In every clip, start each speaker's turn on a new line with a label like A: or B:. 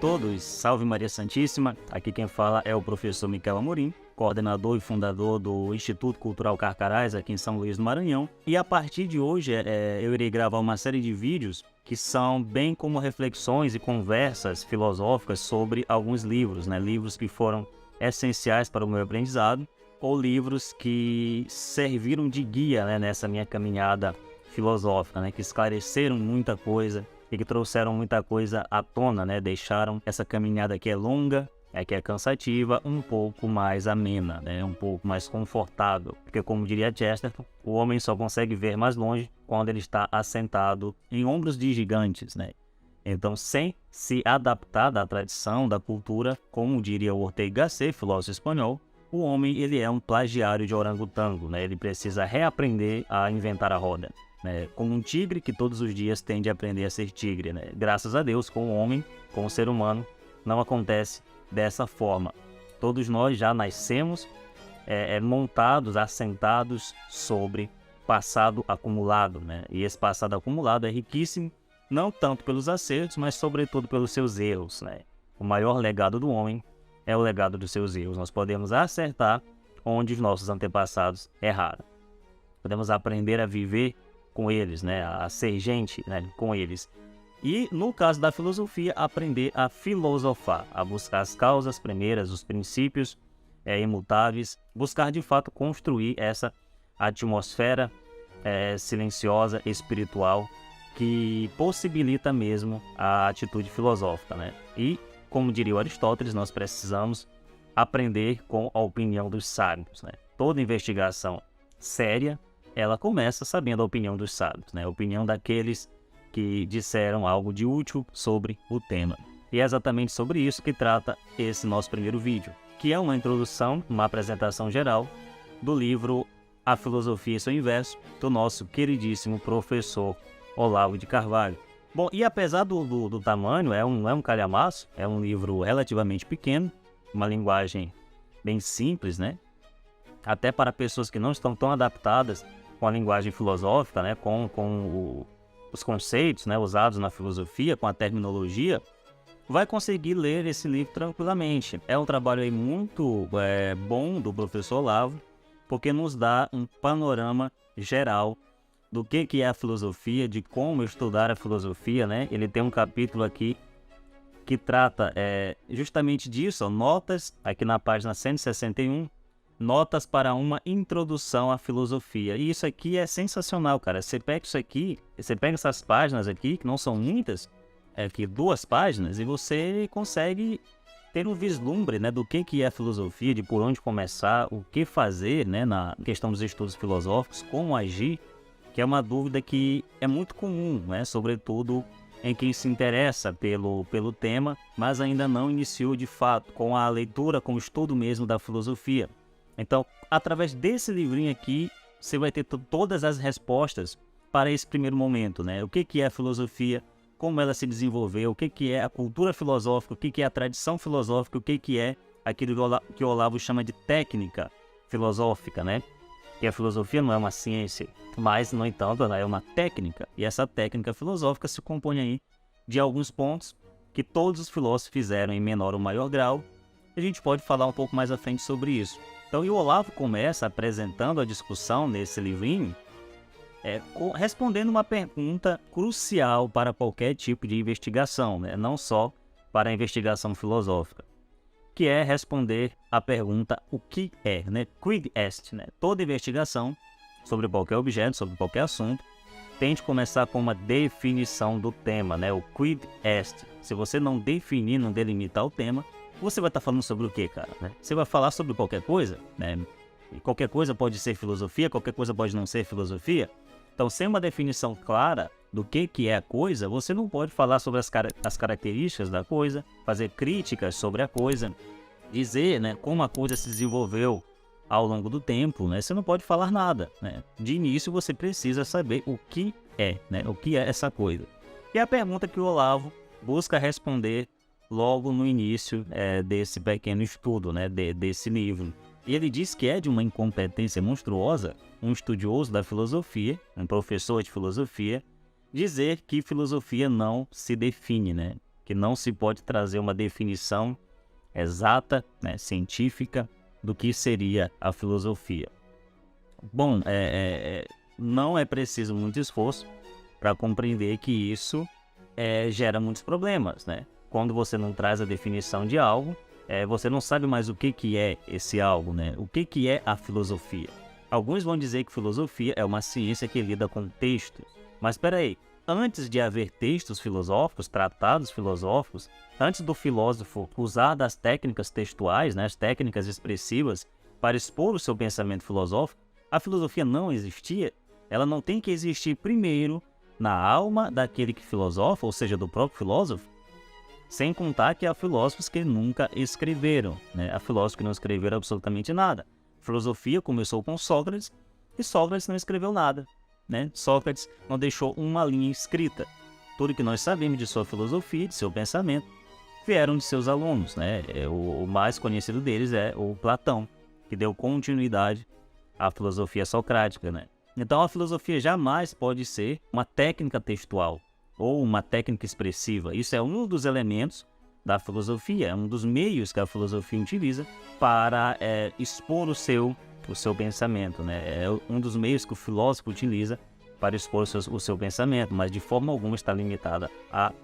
A: todos, salve Maria Santíssima. Aqui quem fala é o professor Miquel Amorim, coordenador e fundador do Instituto Cultural Carcarás aqui em São Luís do Maranhão. E a partir de hoje eu irei gravar uma série de vídeos que são bem como reflexões e conversas filosóficas sobre alguns livros, livros que foram essenciais para o meu aprendizado ou livros que serviram de guia nessa minha caminhada filosófica, que esclareceram muita coisa e que trouxeram muita coisa à tona, deixaram essa caminhada que é longa, que é cansativa, um pouco mais amena, um pouco mais confortável. Porque, como diria Chesterton, o homem só consegue ver mais longe quando ele está assentado em ombros de gigantes, Então, sem se adaptar da tradição, da cultura, como diria o Ortega y Gasset, filósofo espanhol, o homem ele é um plagiário de orangotango, Ele precisa reaprender a inventar a roda. Como um tigre que todos os dias tende a aprender a ser tigre. Graças a Deus, com o homem, com o ser humano, não acontece dessa forma. Todos nós já nascemos montados, assentados sobre passado acumulado. E esse passado acumulado é riquíssimo, não tanto pelos acertos, mas sobretudo pelos seus erros. O maior legado do homem é o legado dos seus erros. Nós podemos acertar onde os nossos antepassados erraram. Podemos aprender a viver com eles, a ser gente com eles. E, no caso da filosofia, aprender a filosofar, a buscar as causas primeiras, os princípios imutáveis, buscar de fato construir essa atmosfera silenciosa, espiritual, que possibilita mesmo a atitude filosófica. E, como diria o Aristóteles, nós precisamos aprender com a opinião dos sábios. Toda investigação séria, ela começa sabendo a opinião dos sábios, a opinião daqueles que disseram algo de útil sobre o tema. E é exatamente sobre isso que trata esse nosso primeiro vídeo, que é uma introdução, uma apresentação geral do livro A Filosofia e seu Inverso, do nosso queridíssimo professor Olavo de Carvalho. Bom, e apesar do tamanho, não é um calhamaço, é um livro relativamente pequeno, uma linguagem bem simples, até para pessoas que não estão tão adaptadas com a linguagem filosófica, com os conceitos usados na filosofia, com a terminologia, vai conseguir ler esse livro tranquilamente. É um trabalho aí muito bom do professor Olavo, porque nos dá um panorama geral do que é a filosofia, de como estudar a filosofia. Ele tem um capítulo aqui que trata justamente disso, notas, aqui na página 161, notas para uma introdução à filosofia. E isso aqui é sensacional, cara. Você pega isso aqui, você pega essas páginas aqui, que não são muitas, aqui 2 páginas, e você consegue ter um vislumbre do que é a filosofia, de por onde começar, o que fazer na questão dos estudos filosóficos, como agir, que é uma dúvida que é muito comum, sobretudo em quem se interessa pelo tema, mas ainda não iniciou de fato com a leitura, com o estudo mesmo da filosofia. Então, através desse livrinho aqui, você vai ter todas as respostas para esse primeiro momento, O que é a filosofia, como ela se desenvolveu, o que é a cultura filosófica, o que é a tradição filosófica, o que é aquilo que o Olavo chama de técnica filosófica, Que a filosofia não é uma ciência, mas, no entanto, ela é uma técnica. E essa técnica filosófica se compõe aí de alguns pontos que todos os filósofos fizeram em menor ou maior grau. A gente pode falar um pouco mais à frente sobre isso. Então, o Olavo começa apresentando a discussão nesse livrinho, respondendo uma pergunta crucial para qualquer tipo de investigação, não só para a investigação filosófica, que é responder a pergunta o que é, quid est, Toda investigação sobre qualquer objeto, sobre qualquer assunto, tem de começar com uma definição do tema, o quid est. Se você não definir, não delimitar o tema, você vai estar falando sobre o quê, cara? Você vai falar sobre qualquer coisa, E qualquer coisa pode ser filosofia, qualquer coisa pode não ser filosofia. Então, sem uma definição clara do que é a coisa, você não pode falar sobre as características da coisa, fazer críticas sobre a coisa, dizer como a coisa se desenvolveu ao longo do tempo, Você não pode falar nada, De início, você precisa saber o que é, O que é essa coisa. E a pergunta que o Olavo busca responder logo no início desse pequeno estudo, desse livro. E ele diz que é de uma incompetência monstruosa um estudioso da filosofia, um professor de filosofia, dizer que filosofia não se define, que não se pode trazer uma definição exata, né, científica, do que seria a filosofia. Bom, não é preciso muito esforço para compreender que isso gera muitos problemas, né? Quando você não traz a definição de algo, você não sabe mais o que é esse algo, né? O que é a filosofia? Alguns vão dizer que filosofia é uma ciência que lida com textos. Mas espera aí, antes de haver textos filosóficos, tratados filosóficos, antes do filósofo usar das técnicas textuais, né, as técnicas expressivas, para expor o seu pensamento filosófico, a filosofia não existia. Ela não tem que existir primeiro na alma daquele que filosofa, ou seja, do próprio filósofo, sem contar que há filósofos que nunca escreveram, né? Há filósofos que não escreveram absolutamente nada. A filosofia começou com Sócrates, e Sócrates não escreveu nada, né? Sócrates não deixou uma linha escrita. Tudo que nós sabemos de sua filosofia, de seu pensamento, vieram de seus alunos, né? O mais conhecido deles é o Platão, que deu continuidade à filosofia socrática, né? Então a filosofia jamais pode ser uma técnica textual ou uma técnica expressiva. Isso é um dos elementos da filosofia, é um dos meios que a filosofia utiliza para expor o seu pensamento, né? É um dos meios que o filósofo utiliza para expor o seu pensamento, mas de forma alguma está limitada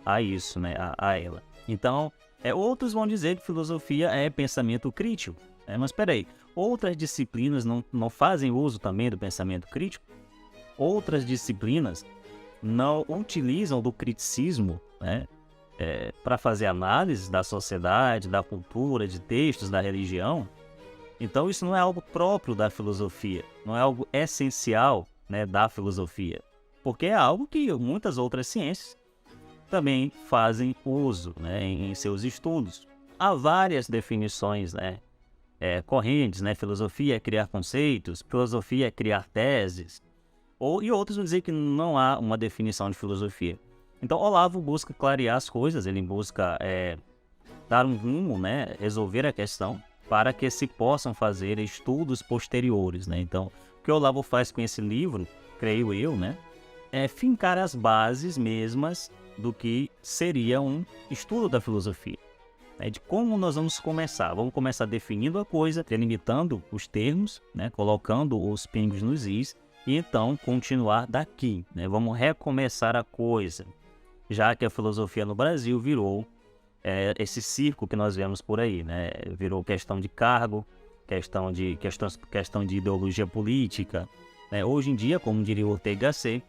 A: a isso, né? A ela. Então, outros vão dizer que filosofia é pensamento crítico, né? Mas espera aí, outras disciplinas não fazem uso também do pensamento crítico? Outras disciplinas não utilizam do criticismo, né, para fazer análise da sociedade, da cultura, de textos, da religião? Então isso não é algo próprio da filosofia, não é algo essencial, né, da filosofia, porque é algo que muitas outras ciências também fazem uso, né, em seus estudos. Há várias definições, né, correntes, né? Filosofia é criar conceitos, filosofia é criar teses, e outros vão dizer que não há uma definição de filosofia. Então Olavo busca clarear as coisas, ele busca dar um rumo, né? Resolver a questão para que se possam fazer estudos posteriores, né? Então o que Olavo faz com esse livro, creio eu, né, é fincar as bases mesmas do que seria um estudo da filosofia. De como nós vamos começar. Vamos começar definindo a coisa, delimitando os termos, né, colocando os pingos nos is, e então continuar daqui, né? Vamos recomeçar a coisa, já que a filosofia no Brasil virou esse circo que nós vemos por aí, né? Virou questão de cargo, questão de ideologia política, né? Hoje em dia, como diria o Ortega Gasset,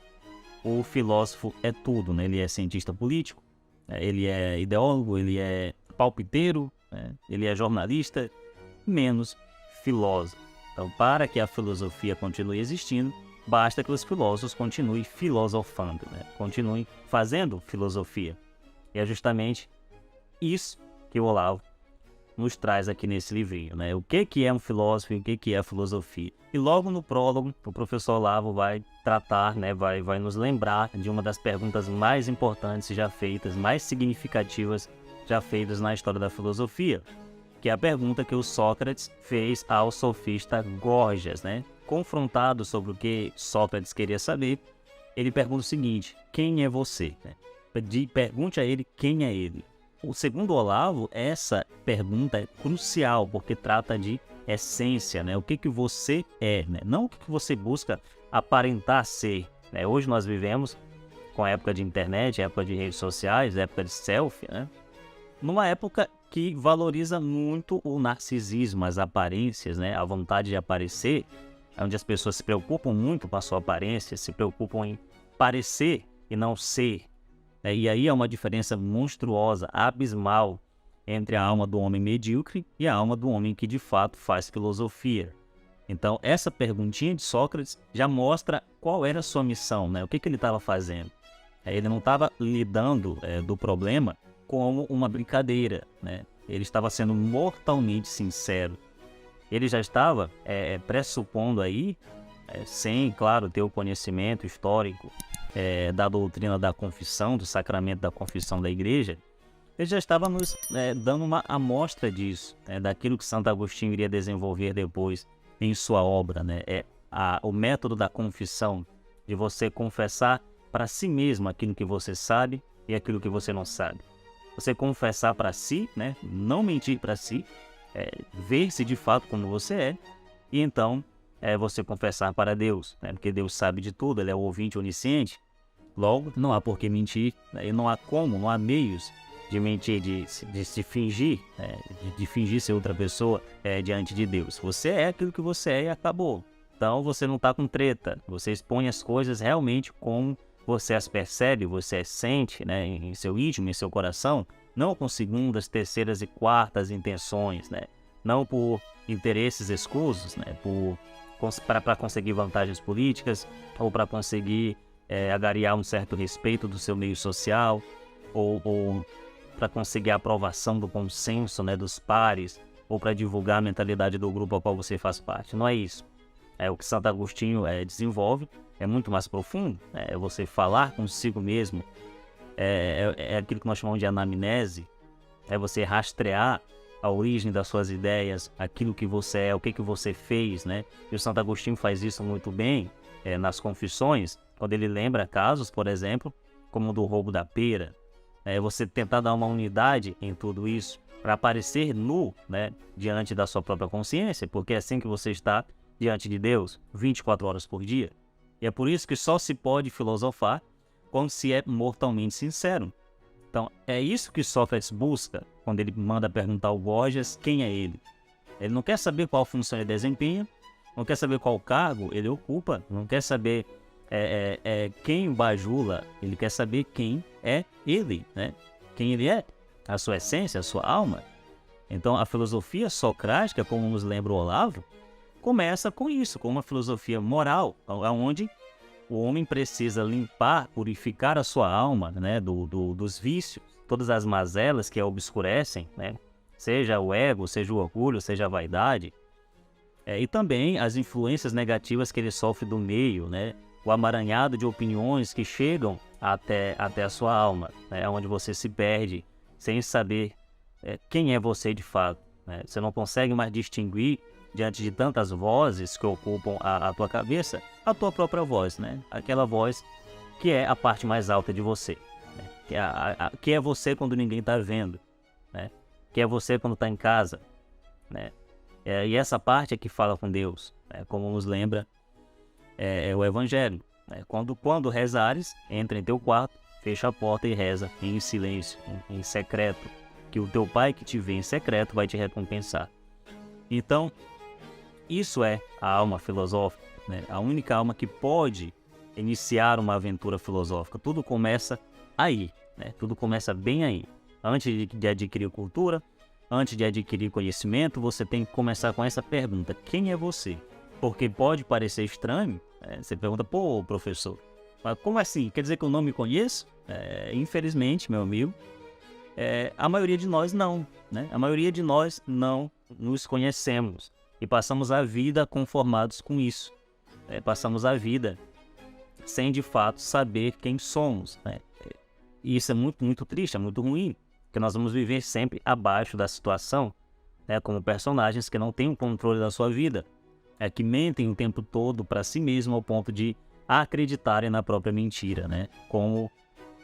A: o filósofo é tudo, né? Ele é cientista político, ele é ideólogo, ele é palpiteiro, né? Ele é jornalista, menos filósofo. Então, para que a filosofia continue existindo, basta que os filósofos continuem filosofando, né? Continuem fazendo filosofia. E é justamente isso que o Olavo nos traz aqui nesse livrinho, né? O que é um filósofo e o que é a filosofia. E logo no prólogo, o professor Olavo vai tratar, né? Vai nos lembrar de uma das perguntas mais importantes já feitas, mais significativas já feitas na história da filosofia, que é a pergunta que o Sócrates fez ao sofista Gorgias, né? Confrontado sobre o que Sócrates queria saber, ele pergunta o seguinte: quem é você? Pergunte a ele quem é ele. Segundo Olavo, essa pergunta é crucial, porque trata de essência, né? O que você é, né? Não o que você busca aparentar ser, né? Hoje nós vivemos com a época de internet, a época de redes sociais, a época de selfie, né? Numa época que valoriza muito o narcisismo, as aparências, né? A vontade de aparecer, onde as pessoas se preocupam muito com a sua aparência, se preocupam em parecer e não ser. E aí é uma diferença monstruosa, abismal, entre a alma do homem medíocre e a alma do homem que de fato faz filosofia. Então essa perguntinha de Sócrates já mostra qual era a sua missão, né? O que ele estava fazendo. Ele não estava lidando do problema como uma brincadeira, né? Ele estava sendo mortalmente sincero. Ele já estava pressupondo aí, sem, claro, ter o conhecimento histórico da doutrina da confissão, do sacramento da confissão da igreja, ele já estava nos dando uma amostra disso, daquilo que Santo Agostinho iria desenvolver depois em sua obra, né? O método da confissão, de você confessar para si mesmo aquilo que você sabe e aquilo que você não sabe. você confessar para si, né? Não mentir para si, ver-se de fato como você é, e então você confessar para Deus, né? Porque Deus sabe de tudo, Ele é o ouvinte onisciente. Logo, não há por que mentir, né? E não há como, não há meios de mentir, de se fingir, de fingir ser outra pessoa diante de Deus. Você é aquilo que você é e acabou. Então você não está com treta, você expõe as coisas realmente como você as percebe, você as sente, né, em seu íntimo, em seu coração, não com segundas, terceiras e quartas intenções, né? Não por interesses escusos, né? Para conseguir vantagens políticas ou para conseguir agariar um certo respeito do seu meio social ou para conseguir a aprovação do consenso, né, dos pares ou para divulgar a mentalidade do grupo ao qual você faz parte. Não é isso. O que Santo Agostinho desenvolve é muito mais profundo. É você falar consigo mesmo. É aquilo que nós chamamos de anamnese. É você rastrear a origem das suas ideias, aquilo que você é, o que você fez, né? E o Santo Agostinho faz isso muito bem nas Confissões, quando ele lembra casos, por exemplo, como o do roubo da pera. Você tentar dar uma unidade em tudo isso para aparecer nu, né, diante da sua própria consciência, porque é assim que você está diante de Deus, 24 horas por dia. E é por isso que só se pode filosofar quando se é mortalmente sincero. Então, é isso que Sócrates busca quando ele manda perguntar ao Gorgias quem é ele. Ele não quer saber qual função ele desempenha, não quer saber qual cargo ele ocupa, não quer saber quem o bajula, ele quer saber quem é ele, né? Quem ele é, a sua essência, a sua alma. Então, a filosofia socrática, como nos lembra o Olavo, começa com isso, com uma filosofia moral, onde o homem precisa limpar, purificar a sua alma, né, dos vícios, todas as mazelas que a obscurecem, né, seja o ego, seja o orgulho, seja a vaidade, e também as influências negativas que ele sofre do meio, né, o amaranhado de opiniões que chegam até a sua alma, né, onde você se perde sem saber quem é você de fato, né, você não consegue mais distinguir diante de tantas vozes que ocupam a tua cabeça, a tua própria voz, né? Aquela voz que é a parte mais alta de você, né? Que é você quando ninguém está vendo, né? Que é você quando está em casa, né? E essa parte é que fala com Deus, né? Como nos lembra o Evangelho, né? Quando rezares, entra em teu quarto, fecha a porta e reza em silêncio, em secreto, que o teu Pai que te vê em secreto vai te recompensar. Então, isso é a alma filosófica, né? A única alma que pode iniciar uma aventura filosófica. Tudo começa aí, né? Tudo começa bem aí. Antes de adquirir cultura, antes de adquirir conhecimento, você tem que começar com essa pergunta: quem é você? Porque pode parecer estranho, né? Você pergunta: pô, professor, mas como assim? Quer dizer que eu não me conheço? Infelizmente, meu amigo, a maioria de nós não, né? A maioria de nós não nos conhecemos. E passamos a vida conformados com isso. Passamos a vida sem, de fato, saber quem somos, né? E isso é muito, muito triste, é muito ruim. Porque nós vamos viver sempre abaixo da situação, né? Como personagens que não têm o controle da sua vida. Que mentem o tempo todo para si mesmo ao ponto de acreditarem na própria mentira, né? Como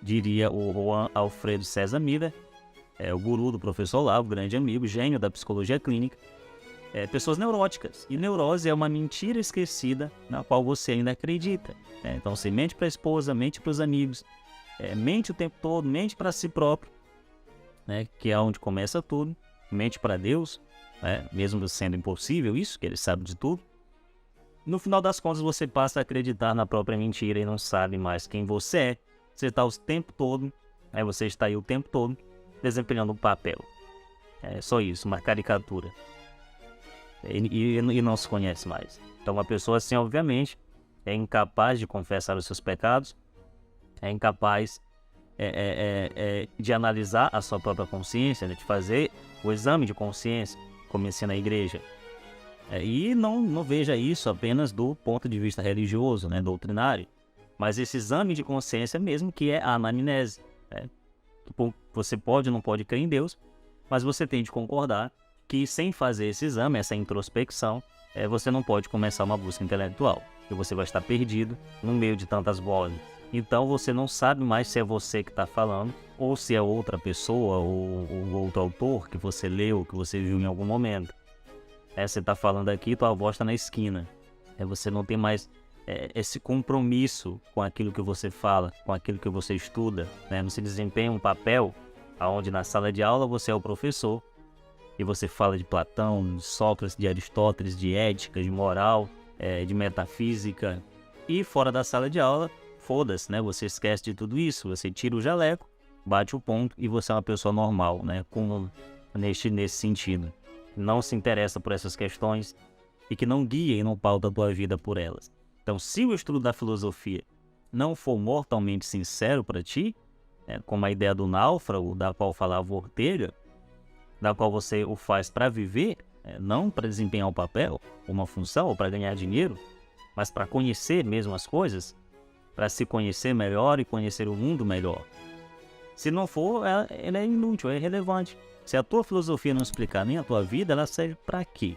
A: diria o Juan Alfredo César Miller, o guru do professor Olavo, grande amigo, gênio da psicologia clínica. Pessoas neuróticas. E neurose é uma mentira esquecida na qual você ainda acredita. Então você mente para a esposa, mente para os amigos, mente o tempo todo, mente para si próprio, né, que é onde começa tudo. Mente para Deus, né, mesmo sendo impossível isso, que Ele sabe de tudo. No final das contas você passa a acreditar na própria mentira e não sabe mais quem você é. Você está o tempo todo, você está aí o tempo todo desempenhando um papel. É só isso, uma caricatura. E não se conhece mais. Então uma pessoa assim, obviamente, é incapaz de confessar os seus pecados, é incapaz de analisar a sua própria consciência, né, de fazer o exame de consciência, como ensina a igreja. E não veja isso apenas do ponto de vista religioso, né, doutrinário, mas esse exame de consciência mesmo, que é a anamnese. Né? Você pode ou não pode crer em Deus, mas você tem de concordar que sem fazer esse exame, essa introspecção, você não pode começar uma busca intelectual, porque você vai estar perdido no meio de tantas vozes. Então você não sabe mais se é você que está falando ou se é outra pessoa ou outro autor que você leu, que você viu em algum momento. Você está falando aqui, tua voz está na esquina. Você não tem mais esse compromisso com aquilo que você fala, com aquilo que você estuda. Você desempenha um papel onde na sala de aula você é o professor e você fala de Platão, de Sócrates, de Aristóteles, de ética, de moral, de metafísica. E fora da sala de aula, foda-se, você esquece de tudo isso, você tira o jaleco, bate o ponto e você é uma pessoa normal, nesse sentido. Não se interessa por essas questões e que não guia e não pauta a tua vida por elas. Então, se o estudo da filosofia não for mortalmente sincero para ti, como a ideia do náufrago, da qual falava Ortega, da qual você o faz para viver, não para desempenhar um papel, uma função ou para ganhar dinheiro, mas para conhecer mesmo as coisas, para se conhecer melhor e conhecer o mundo melhor. Se não for, ela é inútil, é irrelevante. Se a tua filosofia não explicar nem a tua vida, ela serve para quê?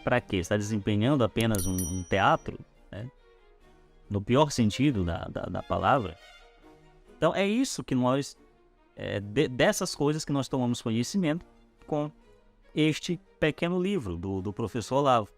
A: Para quê? Você está desempenhando apenas um teatro? No pior sentido da palavra. Então é isso que nós, dessas coisas que nós tomamos conhecimento com este pequeno livro do professor Olavo.